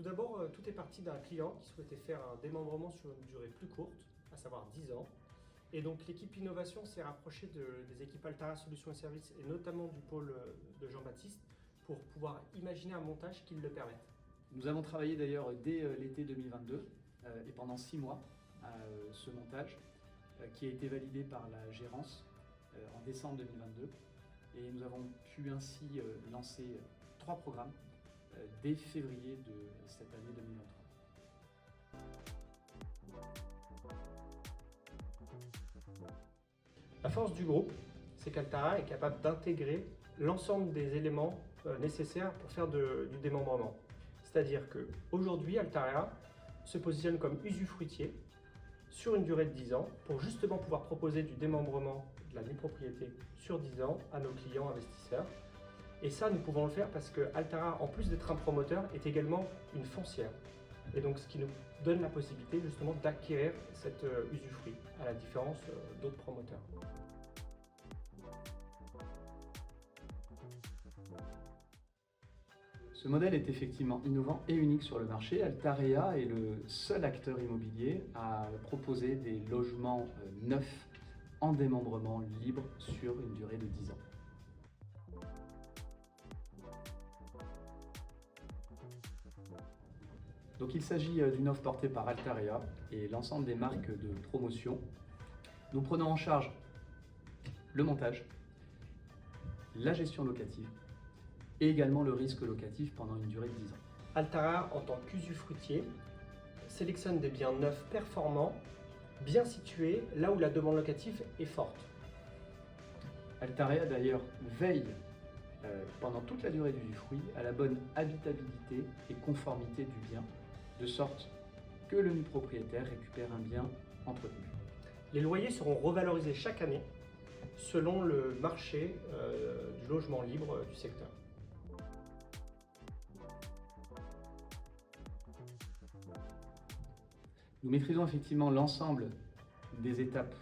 d'abord, tout est parti d'un client qui souhaitait faire un démembrement sur une durée plus courte, à savoir 10 ans. Et donc l'équipe innovation s'est rapprochée des équipes Altara Solutions et Services et notamment du pôle de Jean-Baptiste pour pouvoir imaginer un montage qui le permette. Nous avons travaillé d'ailleurs dès l'été 2022 et pendant 6 mois à ce montage qui a été validé par la gérance en décembre 2022 et nous avons pu ainsi lancer 3 programmes dès février de cette année 2023. La force du groupe, c'est qu'Altara est capable d'intégrer l'ensemble des éléments nécessaires pour faire du démembrement. C'est-à-dire qu'aujourd'hui, Altara se positionne comme usufruitier sur une durée de 10 ans pour justement pouvoir proposer du démembrement de la nue propriété sur 10 ans à nos clients investisseurs. Et ça, nous pouvons le faire parce que Altara, en plus d'être un promoteur, est également une foncière. Et donc, ce qui nous donne la possibilité justement d'acquérir cet usufruit, à la différence d'autres promoteurs. Ce modèle est effectivement innovant et unique sur le marché. Altarea est le seul acteur immobilier à proposer des logements neufs en démembrement libre sur une durée de 10 ans. Donc il s'agit d'une offre portée par Altarea et l'ensemble des marques de promotion. Nous prenons en charge le montage, la gestion locative et également le risque locatif pendant une durée de 10 ans. Altara, en tant qu'usufruitier, sélectionne des biens neufs performants, bien situés, là où la demande locative est forte. Altarea d'ailleurs veille pendant toute la durée du usufruit à la bonne habitabilité et conformité du bien, de sorte que le nu propriétaire récupère un bien entretenu. Les loyers seront revalorisés chaque année selon le marché du logement libre du secteur. Nous maîtrisons effectivement l'ensemble des étapes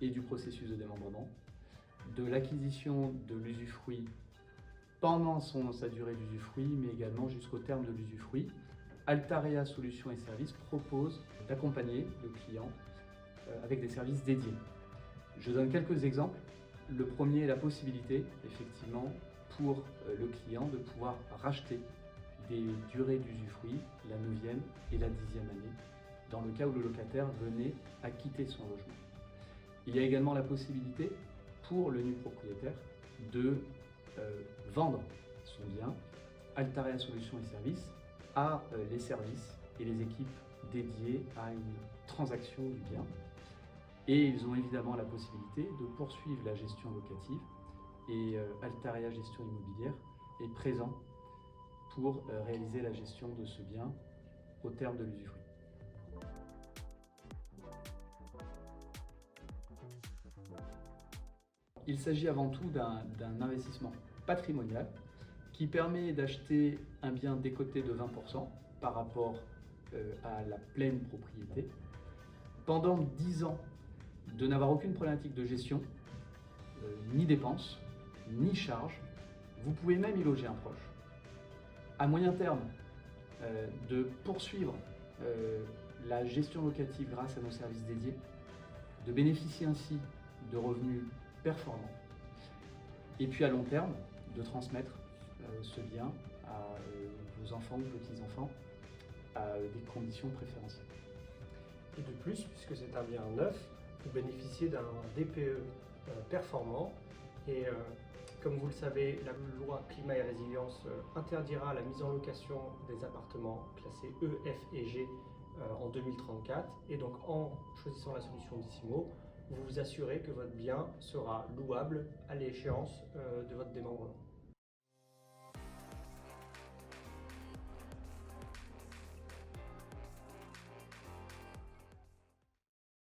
et du processus de démembrement, de l'acquisition de l'usufruit pendant sa durée d'usufruit, mais également jusqu'au terme de l'usufruit. Altarea Solutions et Services propose d'accompagner le client avec des services dédiés. Je donne quelques exemples. Le premier est la possibilité, effectivement, pour le client de pouvoir racheter des durées d'usufruit, la 9e et la 10e année, dans le cas où le locataire venait à quitter son logement. Il y a également la possibilité pour le nu propriétaire de vendre son bien. Altarea Solutions et Services a les services et les équipes dédiées à une transaction du bien. Et ils ont évidemment la possibilité de poursuivre la gestion locative et Altarea Gestion Immobilière est présent pour réaliser la gestion de ce bien au terme de l'usufruit. Il s'agit avant tout d'un investissement patrimonial qui permet d'acheter un bien décoté de 20% par rapport à la pleine propriété. Pendant 10 ans, de n'avoir aucune problématique de gestion, ni dépenses, ni charges. Vous pouvez même y loger un proche. À moyen terme, de poursuivre la gestion locative grâce à nos services dédiés, de bénéficier ainsi de revenus performants, et puis à long terme, de transmettre ce bien à vos enfants ou petits-enfants à des conditions préférentielles. Et de plus, puisque c'est un bien neuf, vous bénéficiez d'un DPE performant et comme vous le savez, la loi Climat et Résilience interdira la mise en location des appartements classés E, F et G en 2034 et donc en choisissant la solution Dissimo, vous vous assurez que votre bien sera louable à l'échéance de votre démembrement.